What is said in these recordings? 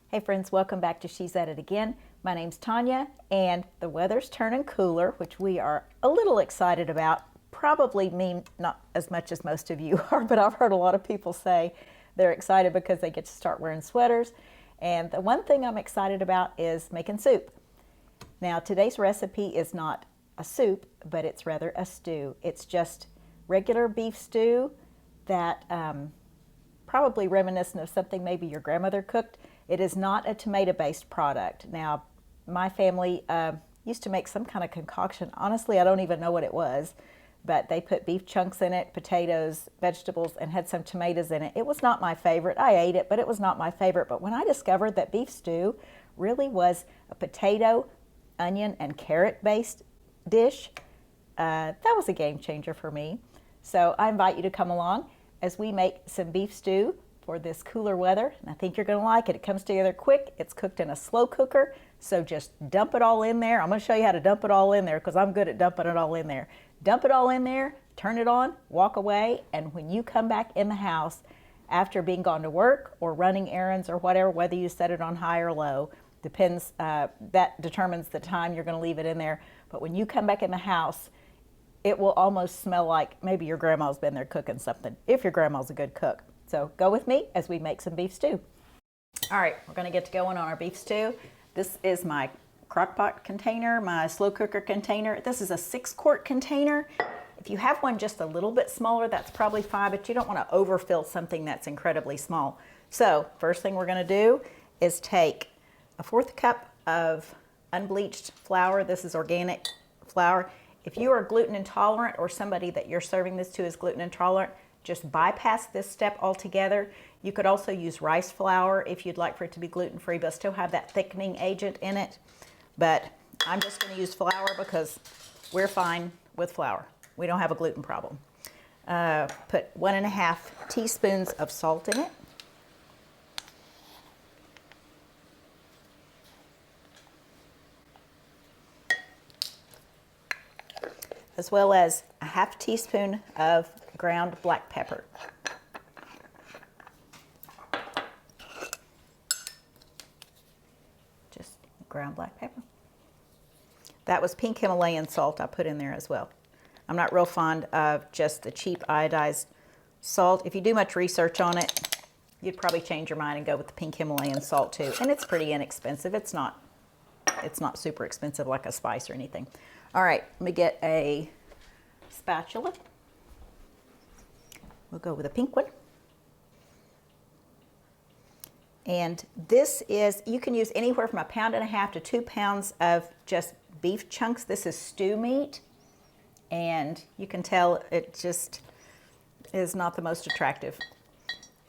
Hey friends, welcome back to She's At It Again. My name's Tanya, and the weather's turning cooler, which we are a little excited about. Probably me, not as much as most of you are, but I've heard a lot of people say they're excited because they get to start wearing sweaters. And the one thing I'm excited about is making soup. Now, today's recipe is not a soup, but it's rather a stew. It's just regular beef stew that probably reminiscent of something maybe your grandmother cooked. It is not a tomato-based product. Now, my family used to make some kind of concoction. Honestly, I don't even know what it was, but they put beef chunks in it, potatoes, vegetables, and had some tomatoes in it. It was not my favorite. I ate it, but it was not my favorite. But when I discovered that beef stew really was a potato, onion, and carrot-based dish, that was a game changer for me. So I invite you to come along as we make some beef stew for this cooler weather, and I think you're going to like it. It comes together quick. It's cooked in a slow cooker, so just dump it all in there. I'm going to show you how to dump it all in there because I'm good at dumping it all in there. Dump it all in there, turn it on, walk away, and when you come back in the house after being gone to work or running errands or whatever, whether you set it on high or low, depends, that determines the time you're going to leave it in there. But when you come back in the house, it will almost smell like maybe your grandma's been there cooking something, if your grandma's a good cook. So go with me as we make some beef stew. All right, we're gonna get to going on our beef stew. This is my crock pot container, my slow cooker container. This is a 6-quart container. If you have one just a little bit smaller, that's probably fine, but you don't wanna overfill something that's incredibly small. So first thing we're gonna do is take a 1/4 cup of unbleached flour. This is organic flour. If you are gluten intolerant or somebody that you're serving this to is gluten intolerant, just bypass this step altogether. You could also use rice flour if you'd like for it to be gluten-free, but still have that thickening agent in it. But I'm just going to use flour because we're fine with flour. We don't have a gluten problem. Put 1½ teaspoons of salt in it. As well as a ½ teaspoon of ground black pepper. Just ground black pepper. That was pink Himalayan salt I put in there as well. I'm not real fond of just the cheap iodized salt. If you do much research on it, you'd probably change your mind and go with the pink Himalayan salt too. And it's pretty inexpensive. It's not super expensive like a spice or anything. All right, let me get a spatula. We'll go with a pink one. And this is, you can use anywhere from 1.5 pounds to 2 pounds of just beef chunks. This is stew meat. And you can tell it just is not the most attractive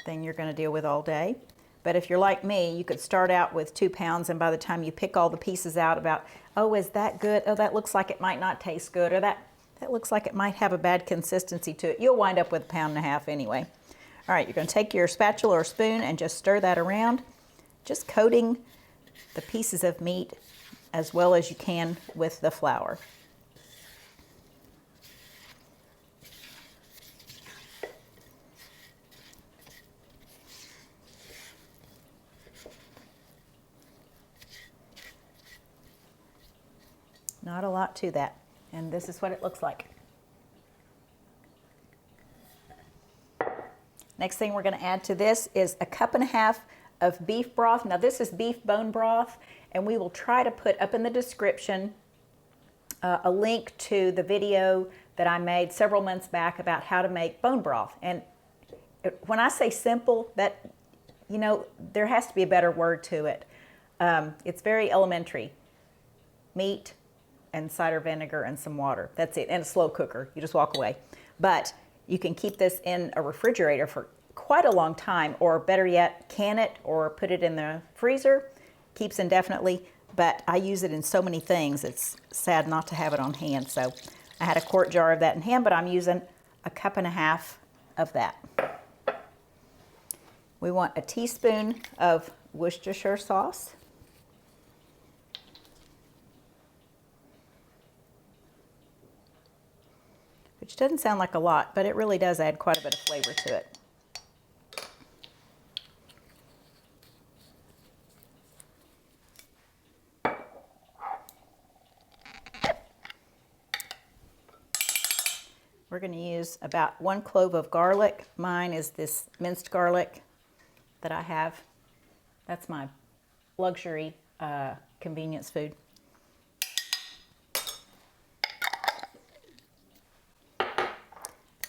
thing you're going to deal with all day. But if you're like me, you could start out with 2 pounds, and by the time you pick all the pieces out about, oh, is that good? Oh, that looks like it might not taste good, or that looks like it might have a bad consistency to it. You'll wind up with 1.5 pounds anyway. All right, you're going to take your spatula or spoon and just stir that around, just coating the pieces of meat as well as you can with the flour. Not a lot to that. And this is what it looks like. Next thing we're going to add to this is a cup and a half of beef broth. Now this is beef bone broth, and we will try to put up in the description a link to the video that I made several months back about how to make bone broth. And when I say simple, that, you know, there has to be a better word to it. It's very elementary. Meat and cider vinegar and some water. That's it. And a slow cooker. You just walk away. But you can keep this in a refrigerator for quite a long time, or better yet, can it or put it in the freezer. Keeps indefinitely, but I use it in so many things. It's sad not to have it on hand. So I had a quart jar of that in hand, but I'm using a cup and a half of that. We want a teaspoon of Worcestershire sauce. Which doesn't sound like a lot, but it really does add quite a bit of flavor to it. We're going to use about 1 clove of garlic. Mine is this minced garlic that I have. That's my luxury convenience food.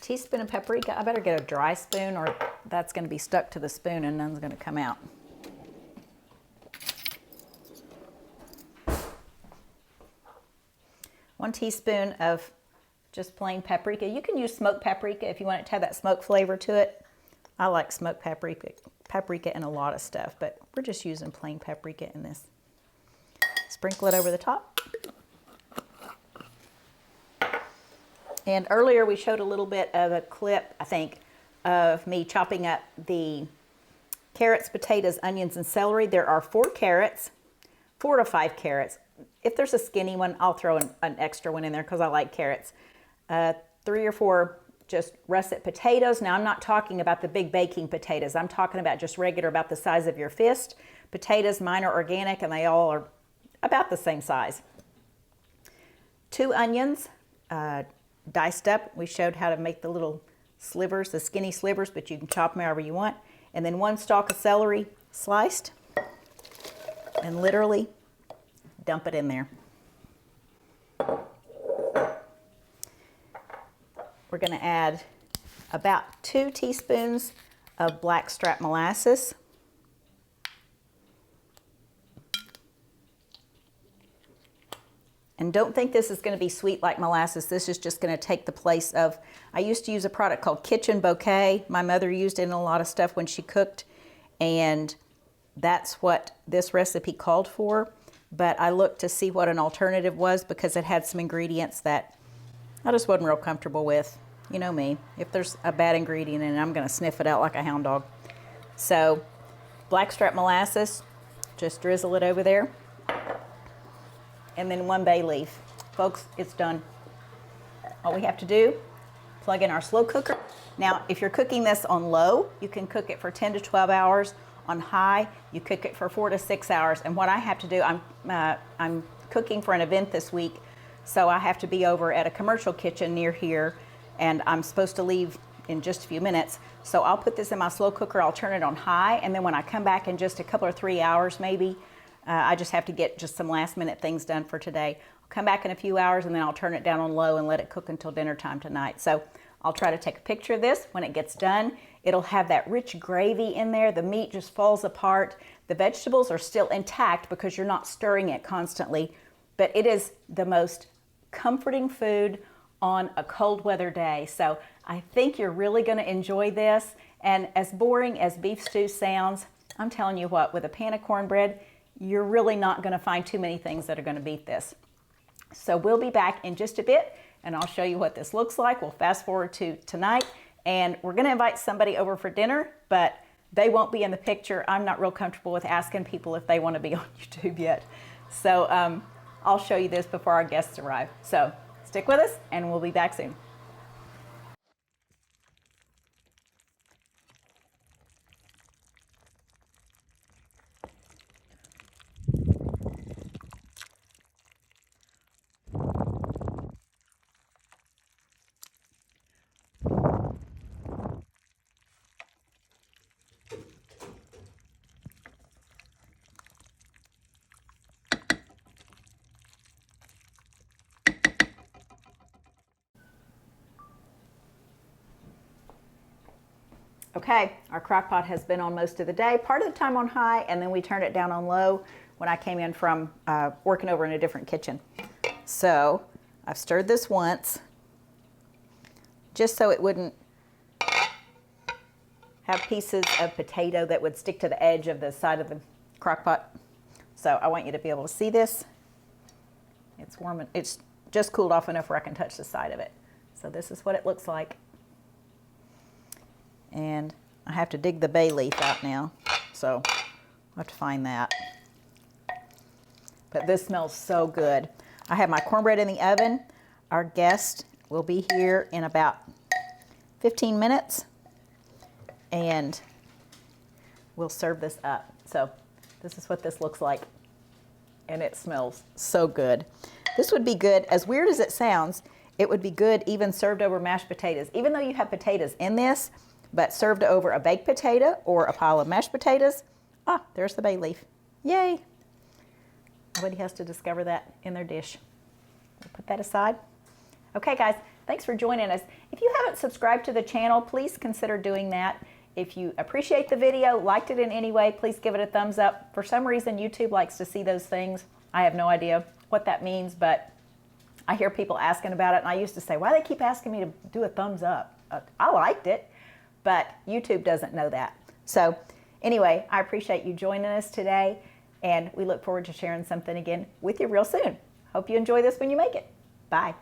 Teaspoon of paprika. I better get a dry spoon, or that's going to be stuck to the spoon and none's going to come out. One teaspoon of just plain paprika. You can use smoked paprika if you want it to have that smoked flavor to it. I like smoked paprika in a lot of stuff, but we're just using plain paprika in this. Sprinkle it over the top. And earlier we showed a little bit of a clip, I think, of me chopping up the carrots, potatoes, onions, and celery. There are 4 carrots, 4 to 5 carrots. If there's a skinny one, I'll throw an extra one in there because I like carrots. 3 or 4 just russet potatoes. Now I'm not talking about the big baking potatoes. I'm talking about just regular, about the size of your fist. Potatoes, mine are organic, and they all are about the same size. 2 onions, diced up. We showed how to make the little slivers, the skinny slivers, but you can chop them however you want. And then 1 stalk of celery sliced, and literally dump it in there. We're going to add about 2 teaspoons of blackstrap molasses. And don't think this is going to be sweet like molasses. This is just going to take the place of, I used to use a product called Kitchen Bouquet. My mother used it in a lot of stuff when she cooked, and that's what this recipe called for. But I looked to see what an alternative was because it had some ingredients that I just wasn't real comfortable with. You know me, if there's a bad ingredient in it, I'm going to sniff it out like a hound dog. So blackstrap molasses, just drizzle it over there. And then 1 bay leaf. Folks, it's done. All we have to do, plug in our slow cooker. Now, if you're cooking this on low, you can cook it for 10 to 12 hours. On high, you cook it for 4 to 6 hours. And what I have to do, I'm cooking for an event this week, so I have to be over at a commercial kitchen near here, and I'm supposed to leave in just a few minutes. So I'll put this in my slow cooker, I'll turn it on high, and then when I come back in just a couple or 3 hours maybe, I just have to get just some last minute things done for today. I'll come back in a few hours and then I'll turn it down on low and let it cook until dinner time tonight. So I'll try to take a picture of this when it gets done. It'll have that rich gravy in there. The meat just falls apart. The vegetables are still intact because you're not stirring it constantly, but it is the most comforting food on a cold weather day. So I think you're really going to enjoy this. And as boring as beef stew sounds, I'm telling you what, with a pan of cornbread, you're really not going to find too many things that are going to beat this. So we'll be back in just a bit and I'll show you what this looks like. We'll fast forward to tonight, and we're going to invite somebody over for dinner, but they won't be in the picture. I'm not real comfortable with asking people if they want to be on YouTube yet. So I'll show you this before our guests arrive. So stick with us and we'll be back soon. Okay, our crock pot has been on most of the day, part of the time on high, and then we turned it down on low when I came in from working over in a different kitchen. So I've stirred this once, just so it wouldn't have pieces of potato that would stick to the edge of the side of the crock pot. So I want you to be able to see this. It's warm, and it's just cooled off enough where I can touch the side of it. So this is what it looks like. And I have to dig the bay leaf out now, so I'll have to find that. But this smells so good. I have my cornbread in the oven. Our guest will be here in about 15 minutes, and we'll serve this up. So this is what this looks like, and it smells so good. This would be good, as weird as it sounds, it would be good even served over mashed potatoes. Even though you have potatoes in this, but served over a baked potato or a pile of mashed potatoes. Ah, there's the bay leaf. Yay. Nobody has to discover that in their dish. We'll put that aside. Okay, guys, thanks for joining us. If you haven't subscribed to the channel, please consider doing that. If you appreciate the video, liked it in any way, please give it a thumbs up. For some reason, YouTube likes to see those things. I have no idea what that means, but I hear people asking about it, and I used to say, why do they keep asking me to do a thumbs up? I liked it. But YouTube doesn't know that. So anyway, I appreciate you joining us today, and we look forward to sharing something again with you real soon. Hope you enjoy this when you make it. Bye.